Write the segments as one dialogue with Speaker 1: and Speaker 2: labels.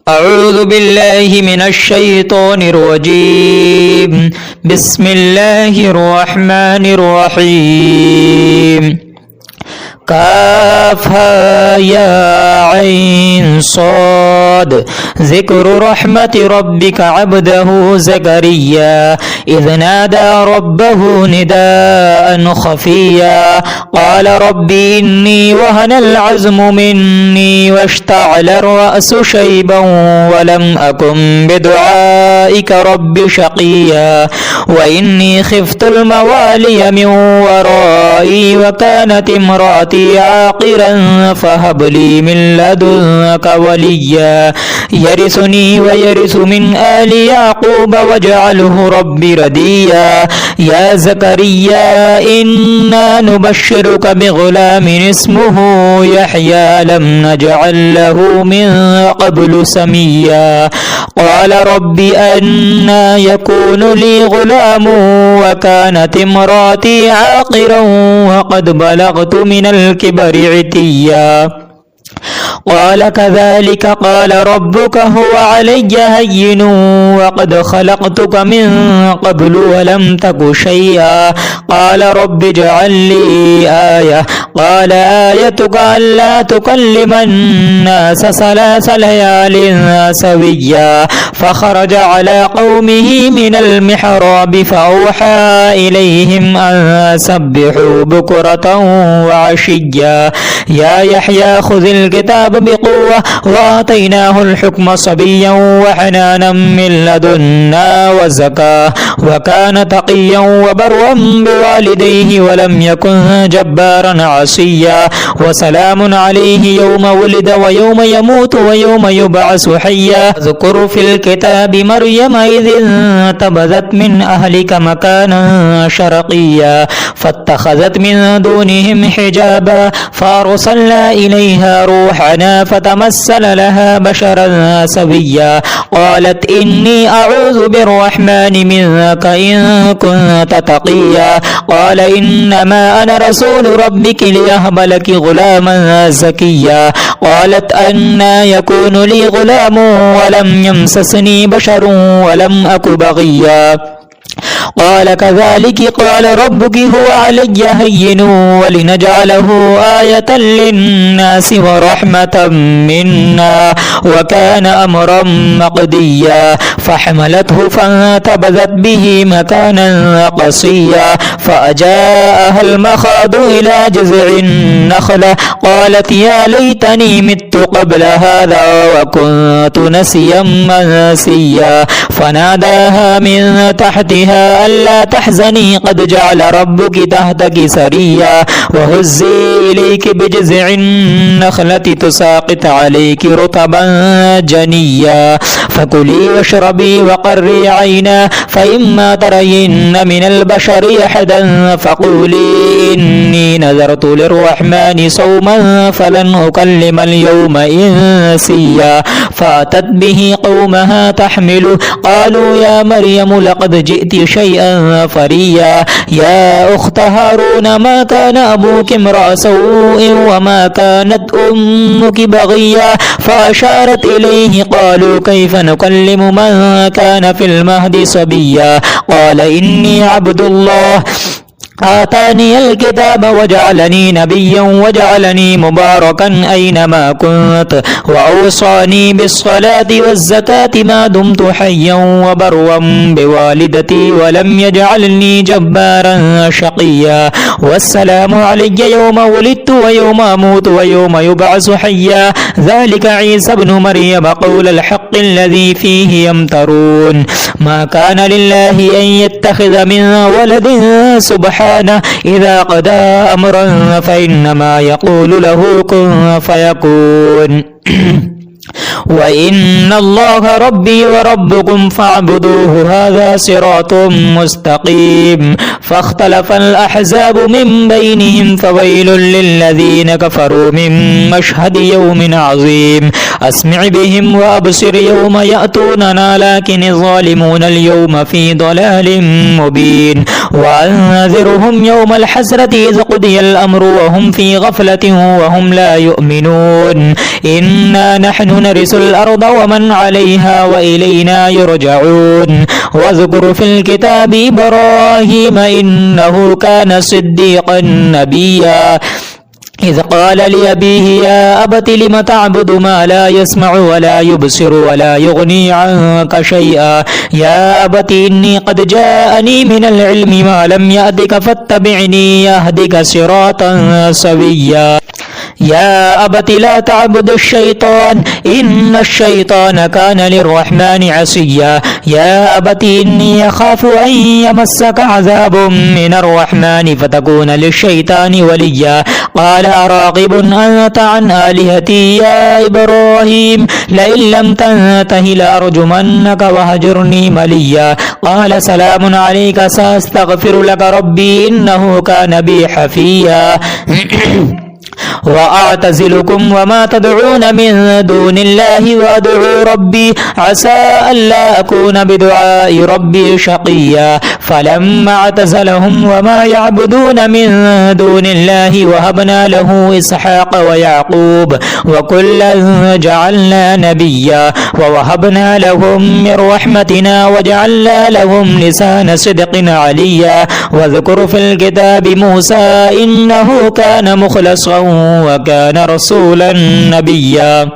Speaker 1: أعوذ بالله من الشيطان الرجيم. بسم الله الرحمن الرحيم. كافها يا عين صاد. ذكر رحمة ربك عبده زكريا إذ نادى ربه نداء خفيا قال رب إني وهن العزم مني واشتعل الرأس شيبا ولم أكن بدعائك رب شقيا وإني خفت الموالي من ورائي وكانت امرأتي عاقرا فهب لي من لدنك وليا يرثني ويرث من آل يعقوب واجعله ربي رديا يا زكريا إنا نبشرك بغلام اسمه يحيى لم نجعل له من قبل سميا قال رب أنى يكون لي غلام وكانت امرأتي عاقرا وقد بلغت من الكبر عتيا قال كذلك قال ربك هو علي هين وقد خلقتك من قبل ولم تك شيئا قال رب اجعل لي آية قال آيتك ألا تكلم الناس 3 ليال سويا فخرج على قومه من المحراب فأوحى إليهم أن سبحوا بكرة وعشيا يا يحيى خذ الكتاب بقوة وآتيناه الحكم صبيا وحنانا من لدنا وزكاة وكان تقيا وبرا بوالديه ولم يكن جبارا عصيا وسلام عليه يوم ولد ويوم يموت ويوم يبعث حيا اذكر في الكتاب مريم إذ انتبذت من أهلك مكانا شرقيا فاتخذت من دونهم حجابا فأرسلنا إليها روحنا فتمثل لها بشرا سويا قالت إني أعوذ بالرحمن منك إن كنت تقيا قال إنما أنا رسول ربك ليهب لك غلاما زكيا قالت أنى يكون لي غلام ولم يمسسني بشر ولم أك بغيا قال كذلك قال ربك هو علي هين ولنجعله آية للناس ورحمة منا وكان أمرا مقضيا فحملته فانتبذت به مكانا قصيا فأجاءها المخاض إلى جذع النخلة قالت يا ليتني مت قبل هذا وكنت نسيا منسيا فناداها من تحتها ألا تحزني قد جعل ربك تحتك سريا وهزي إليك بجذع النخلة تساقط عليك رطبا جنيا فكلي واشربي وقري عينا فإما ترين من البشر أحدا فقولي إني نذرت للرحمن صوما فلن أكلم اليوم إنسيا فأتت به قومها تحمله قالوا يا مريم لقد جئت شيئا فريا يا أخت هارون ما كان أبوك امرأ سوء وما كانت أمك بغيا فأشارت إليه قالوا كيف نكلم من كان في المهد صبيا قال إني عبد الله آتاني الكتاب وجعلني نبيا وجعلني مباركا أينما كنت وأوصاني بالصلاة والزكاة ما دمت حيا وبرا بوالدتي ولم يجعلني جبارا شقيا والسلام علي يوم ولدت ويوم أموت ويوم يبعث حيا ذلك عيسى ابن مريم قول الحق الذي فيه يمترون ما كان لله أن يتخذ من ولد سبحانه إذا قضى أمرا فإنما يقول له كن فيكون وإن الله ربي وربكم فاعبدوه هذا صراط مستقيم فاختلف الأحزاب من بينهم فويل للذين كفروا من مشهد يوم عظيم أسمع بهم وأبصر يوم يأتوننا لكن الظالمون اليوم في ضلال مبين وأنذرهم يوم الحسرة إذ قضي الأمر وهم في غفلة وهم لا يؤمنون إنا نحن نرث الأرض ومن عليها وإلينا يرجعون. واذكر في الكتاب إبراهيم إنه كان صديقا نبيا إذ قال لأبيه يا أبت لم تعبد ما لا يسمع ولا يبصر ولا يغني عنك شيئا يا أبت إني قد جاءني من العلم ما لم يأتك فاتبعني يهدك صراطا سويا يا أبت لا تعبد الشيطان إن الشيطان كان للرحمن عصيا يا أبت إني أخاف أن يمسك عذاب من الرحمن فتكون للشيطان وليا قال أراغب أنت عن آلهتي يا إبراهيم لئن لم تنته لأرجمنك وهجرني مليا قال سلام عليك سأستغفر لك ربي إنه كان بي حفيا وأعتزلكم وما تدعون من دون الله وأدعو ربي عسى ألا أكون بدعاء ربي شقيا فلما اعتزلهم وما يعبدون من دون الله وهبنا له إسحاق ويعقوب وكلا جعلنا نبيا ووهبنا لهم من رحمتنا وجعلنا لهم لسان صدق عليا واذكر في الكتاب موسى إنه كان مخلصا وكان رسولا نبيا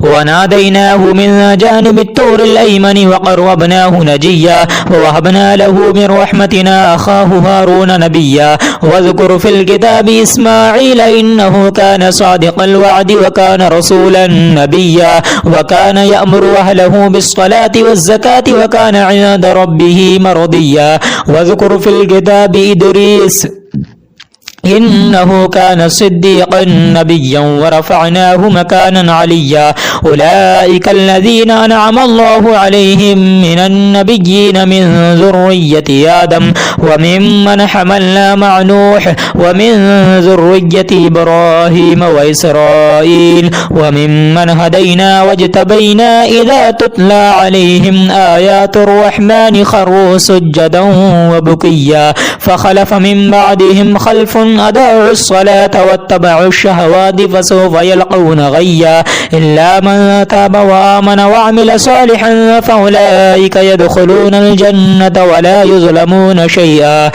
Speaker 1: وناديناه من جانب الطور الأيمن وقربناه نجيا ووهبنا له من رحمتنا أخاه هارون نبيا واذكر في الكتاب إسماعيل إنه كان صادق الوعد وكان رسولا نبيا وكان يأمر أهله بالصلاة والزكاة وكان عند ربه مرضيا واذكر في الكتاب إدريس إنه كان صديقا نبيا ورفعناه مكانا عليا أولئك الذين أنعم الله عليهم من النبيين من ذرية آدم وممن حملنا مع نوح ومن ذرية إبراهيم وإسرائيل وممن هدينا واجتبينا إذا تتلى عليهم آيات الرحمن خروا سجدا وبكيا فخلف من بعدهم خلف أضاعوا الصلاة واتبعوا الشهوات فسوف يلقون غيا إلا من تاب وآمن وعمل صالحا فأولئك يدخلون الجنة ولا يظلمون شيئا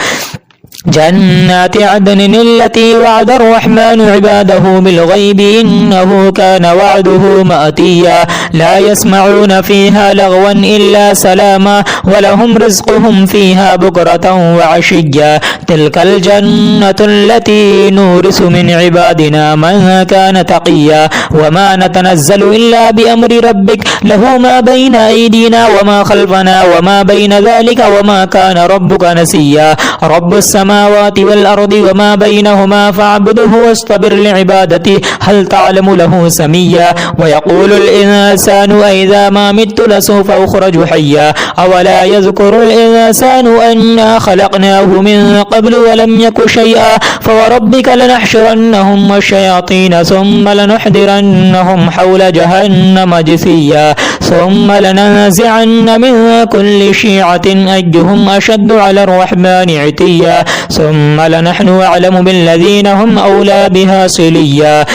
Speaker 1: جنات عدن التي وعد الرحمن عباده بالغيب إنه كان وعده مأتيا لا يسمعون فيها لغوا إلا سلاما ولهم رزقهم فيها بكرة وعشيا تلك الجنة التي نورث من عبادنا من كان تقيا وما نتنزل إلا بأمر ربك له ما بين أيدينا وما خلفنا وما بين ذلك وما كان ربك نسيا رب السماوات والأرض وما بينهما فاعبده واصطبر لعبادته هل تعلم له سميا ويقول الإنسان أإذا ما مت لسوف أخرج حيا أولا يذكر الإنسان أنا خلقناه من قبل ولم يك شيئا فوربك لنحشرنهم والشياطين ثم لنحضرنهم حول جهنم جثيا ثم لننزعن من كل شيعة أيهم أشد على الرحمن عتيا ثم لنحن أعلم بالذين هم أولى بها صليا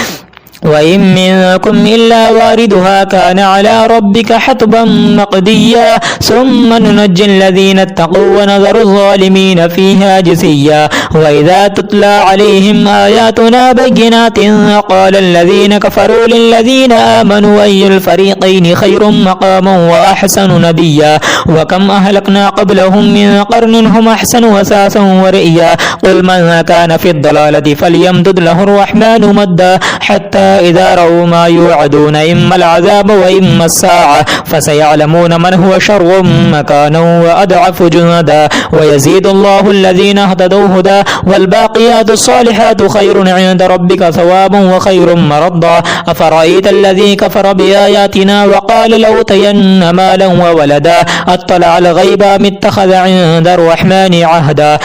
Speaker 1: وإن منكم إلا واردها كان على ربك حتبا مقديا ثم ننجي الذين اتقوا ونذر الظالمين فيها جثيا وإذا تتلى عليهم آياتنا بينات قال الذين كفروا للذين آمنوا أي الفريقين خير مقاما وأحسن نبيا وكم أهلكنا قبلهم من قرن هم أحسن وساسا ورئيا قل من كان في الضلالة فليمدد له الرحمن مدا حتى إذا رأوا ما يوعدون إما العذاب وإما الساعة فسيعلمون من هو شر مكانا وأضعف جندا ويزيد الله الذين اهتدوا هدى والباقيات الصالحات خير عند ربك ثوابا وخير مردا أفرأيت الذي كفر بآياتنا وقال لأوتين مالا وولدا أطلع الغيب أم اتخذ عند الرحمن عهدا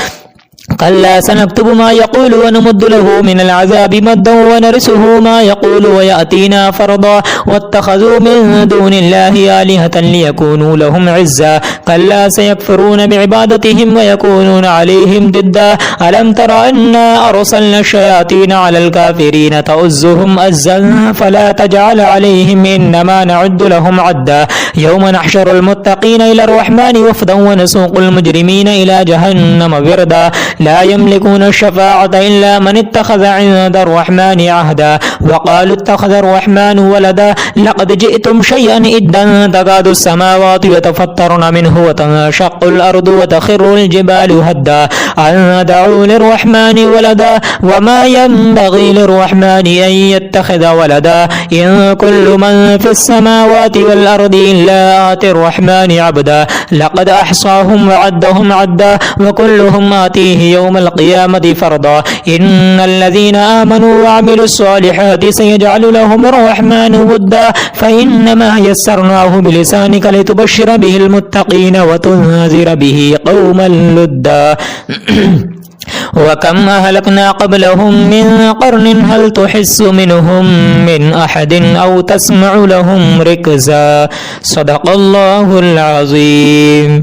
Speaker 1: كلا سنكتب ما يقول ونمد له من العذاب مدا ونرثه ما يقول ويأتينا فرضا واتخذوا من دون الله آلهة ليكونوا لهم عزا كلا سيكفرون بعبادتهم ويكونون عليهم ضدا ألم تر أنا أرسلنا الشياطين على الكافرين تؤزهم أزا فلا تجعل عليهم إنما نعد لهم عدا يوم نحشر المتقين إلى الرحمن وفدا ونسوق المجرمين إلى جهنم وردا لا يملكون الشفاعة إلا من اتخذ عند الرحمن عهدا وقالوا اتخذ الرحمن ولدا لقد جئتم شيئا إدا تكاد السماوات يتفطرن منه وتنشق الأرض وتخر الجبال هدا أن دعوا للرحمن ولدا وما ينبغي للرحمن أن يتخذ ولدا إن كل من في السماوات والأرض إلا آتي الرحمن عبدا لقد أحصاهم وعدهم عدا وكلهم آتيه يوم القيامة فرضا إن الذين آمنوا وعملوا الصالحات سيجعل لهم الرحمن ودا فإنما يسرناه بلسانك لتبشر به المتقين وتنذر به قوما لدا وكم أهلكنا قبلهم من قرن هل تحس منهم من أحد أو تسمع لهم ركزا صدق الله العظيم.